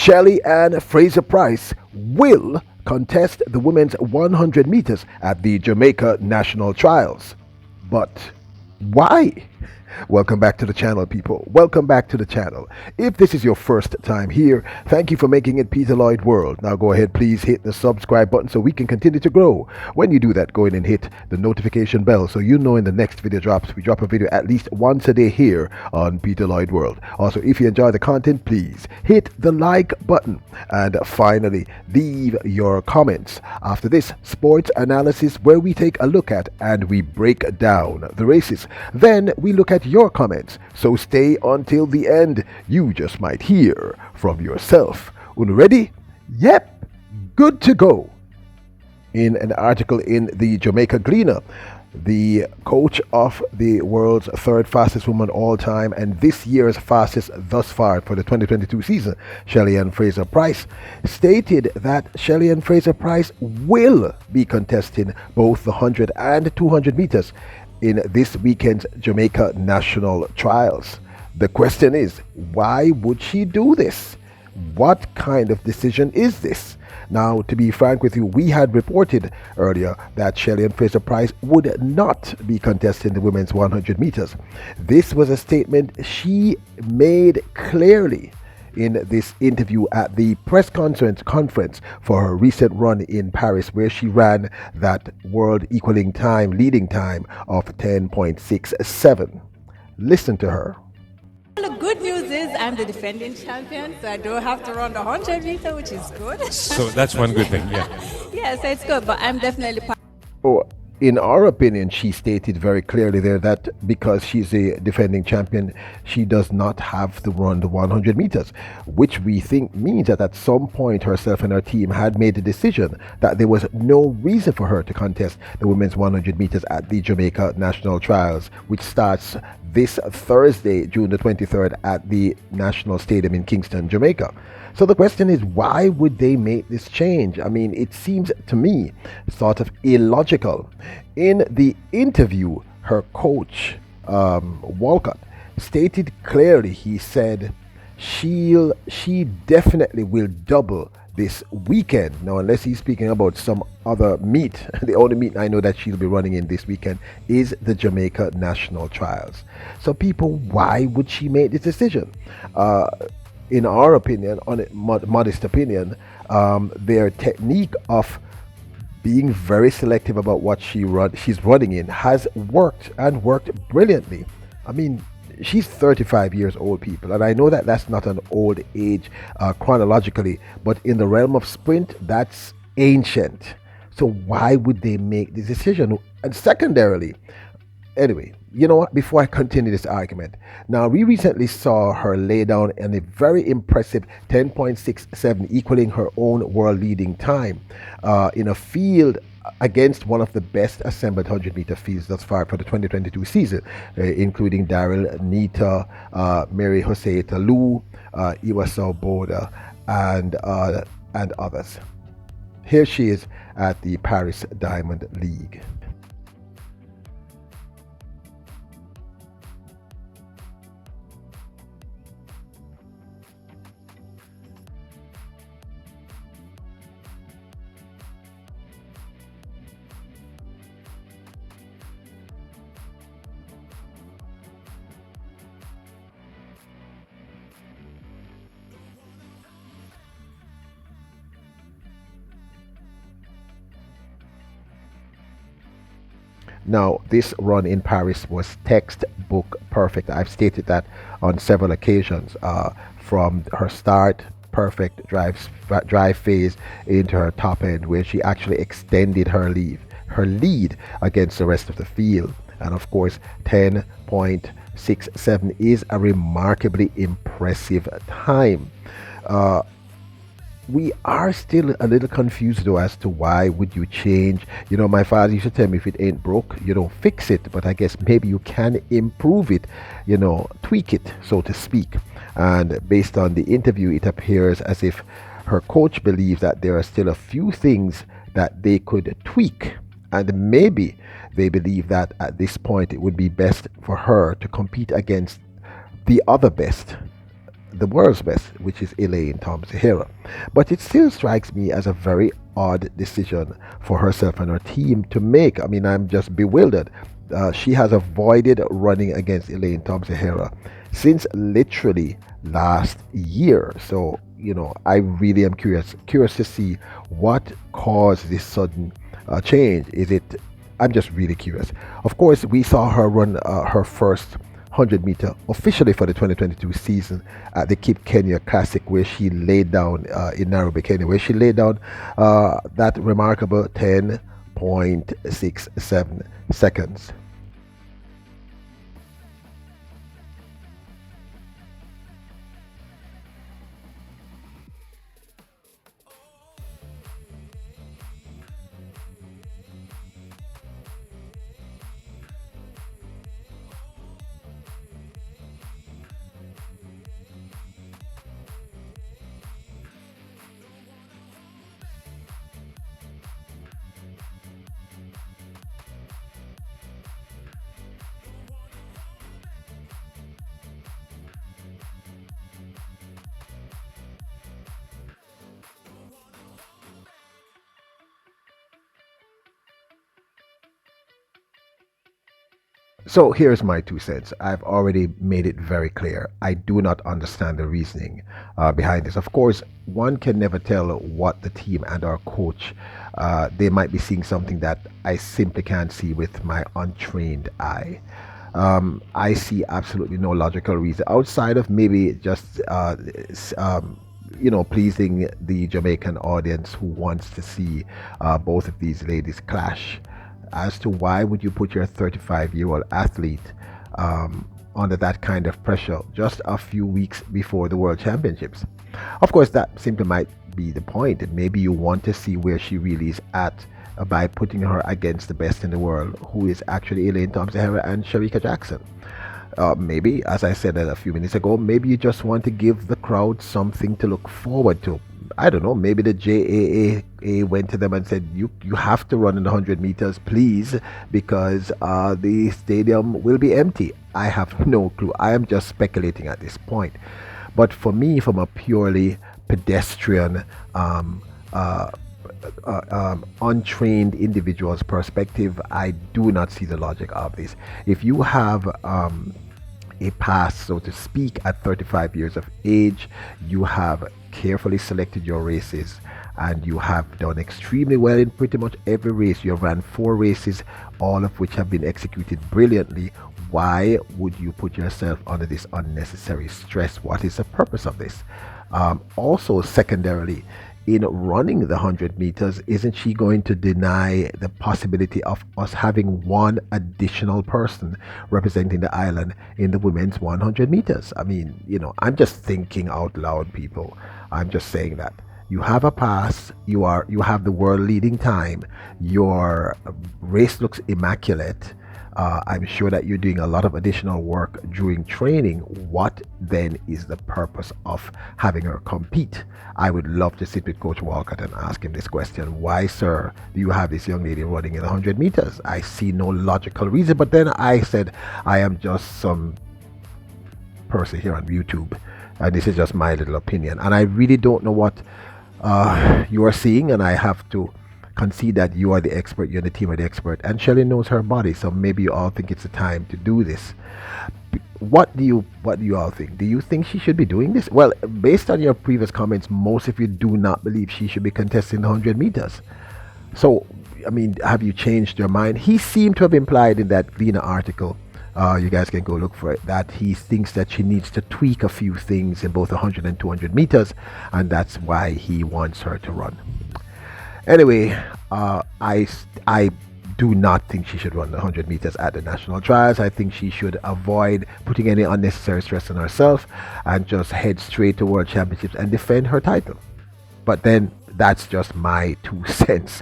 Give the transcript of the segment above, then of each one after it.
Shelly and Fraser Pryce will contest the women's 100 meters at the Jamaica National Trials. But why? Welcome back to the channel, people. Welcome back to the channel. If this is your first time here, thank you for making it Peter Lloyd World. Now go ahead, please hit the subscribe button so we can continue to grow. When you do that, go in and hit the notification bell so you know in the next video drops. We drop a video at least once a day here on Peter Lloyd World. Also, if you enjoy the content, please hit the like button. And finally, leave your comments. After this sports analysis where we take a look at and we break down the races, then we look at your comments, so stay until the end. You just might hear from yourself. Una ready? Yep, good to go. In an article in the Jamaica Gleaner, the coach of the world's third fastest woman all time and this year's fastest thus far for the 2022 season, Shelly and Fraser Pryce, stated that Shelly and Fraser Pryce will be contesting both the 100 and 200 meters in this weekend's Jamaica National Trials. The question is, why would she do this? What kind of decision is this? Now, to be frank with you, we had reported earlier that Shelly and Fraser Pryce would not be contesting the women's 100 meters. This was a statement she made clearly in this interview at the press conference for her recent run in Paris, where she ran that world leading time of 10.67. Listen to her. The good news is I'm the defending champion, so I don't have to run the 100 meter, which is good. So that's one good thing, yeah. Yeah, so it's good, but I'm definitely part. Oh, in our opinion, she stated very clearly there that because she's a defending champion, she does not have to run the 100 meters, which we think means that at some point herself and her team had made the decision that there was no reason for her to contest the women's 100 meters at the Jamaica National Trials, which starts this Thursday, June the 23rd at the National Stadium in Kingston, Jamaica. So the question is, why would they make this change? I mean, it seems to me sort of illogical. In the interview, her coach, Walcott, stated clearly, he said, she definitely will double this weekend. Now, unless he's speaking about some other meet, the only meet I know that she'll be running in this weekend is the Jamaica National Trials. So people, why would she make this decision? In our opinion, on a modest opinion, their technique of being very selective about what she's running in has worked and worked brilliantly. I mean, she's 35 years old, people, and I know that that's not an old age chronologically, but in the realm of sprint, that's ancient. So why would they make this decision? And secondarily, anyway, you know what? Before I continue this argument, now we recently saw her lay down in a very impressive 10.67, equaling her own world leading time in a field against one of the best assembled 100-meter fields thus far for the 2022 season, including Daryl Nita, Mary Jose Talou, Iwasau Boda, and others. Here she is at the Paris Diamond League. Now, this run in Paris was textbook perfect. I've stated that on several occasions. From her start, perfect drive phase into her top end, where she actually extended her lead against the rest of the field. And of course, 10.67 is a remarkably impressive time. We are still a little confused though as to why would you change. You know, my father used to tell me, if it ain't broke, you don't fix it. But I guess maybe you can improve it, you know, tweak it, so to speak. And based on the interview, it appears as if her coach believes that there are still a few things that they could tweak. And maybe they believe that at this point it would be best for her to compete against the other best, the world's best, which is Elaine Thompson-Herah. But it still strikes me as a very odd decision for herself and her team to make. I mean, I'm just bewildered. She has avoided running against Elaine Thompson-Herah since literally last year. So, I really am curious to see what caused this sudden change. I'm just really curious. Of course, we saw her run her first 100-meter officially for the 2022 season at the Cape Kenya Classic, where she laid down in Nairobi, Kenya, where she laid down that remarkable 10.67 seconds. So here's my 2 cents. I've already made it very clear. I do not understand the reasoning behind this. Of course, one can never tell what the team and our coach, they might be seeing something that I simply can't see with my untrained eye. I see absolutely no logical reason outside of maybe just pleasing the Jamaican audience who wants to see both of these ladies clash, as to why would you put your 35-year-old athlete under that kind of pressure just a few weeks before the World Championships. Of course, that simply might be the point, and maybe you want to see where she really is at by putting her against the best in the world, who is actually Elaine Thompson-Herah and Shericka Jackson. Maybe, as I said a few minutes ago, maybe you just want to give the crowd something to look forward to. I don't know, maybe the JAA went to them and said, you have to run in the 100 meters, please, because the stadium will be empty. I have no clue. I am just speculating at this point. But for me, from a purely pedestrian, untrained individual's perspective, I do not see the logic of this. If you have a pass, so to speak, at 35 years of age, you have carefully selected your races and you have done extremely well in pretty much every race. You have ran 4 races, all of which have been executed brilliantly. Why would you put yourself under this unnecessary stress? What is the purpose of this? Also, secondarily, in running the 100 meters, isn't she going to deny the possibility of us having one additional person representing the island in the women's 100 meters? I mean, I'm just thinking out loud, people. I'm just saying that. You have a pass, you have the world leading time, your race looks immaculate. I'm sure that you're doing a lot of additional work during training. What then is the purpose of having her compete? I would love to sit with Coach Walcott and ask him this question. Why, sir, do you have this young lady running in 100 meters? I see no logical reason. But then I said, I am just some person here on YouTube, and this is just my little opinion. And I really don't know what you are seeing, and I have to concede that you are the expert, you're the team of the expert, and Shelly knows her body, so maybe you all think it's the time to do this. What do you all think? Do you think she should be doing this? Well, based on your previous comments, most of you do not believe she should be contesting the 100 meters. So, I mean, have you changed your mind? He seemed to have implied in that Gleaner article, you guys can go look for it, that he thinks that she needs to tweak a few things in both 100 and 200 meters, and that's why he wants her to run. Anyway, I do not think she should run the 100 meters at the national trials. I think she should avoid putting any unnecessary stress on herself and just head straight to World Championships and defend her title. But then that's just my 2 cents.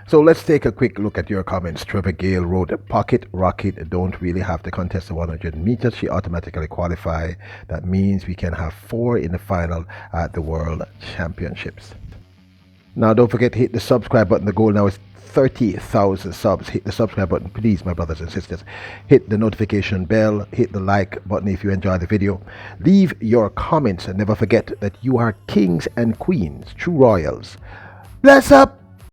So let's take a quick look at your comments. Trevor Gale wrote, Pocket Rocket don't really have to contest the 100 meters. She automatically qualify. That means we can have 4 in the final at the World Championships. Now don't forget to hit the subscribe button. The goal now is 30,000 subs. Hit the subscribe button, please, my brothers and sisters. Hit the notification bell. Hit the like button if you enjoy the video. Leave your comments and never forget that you are kings and queens, true royals. Bless up!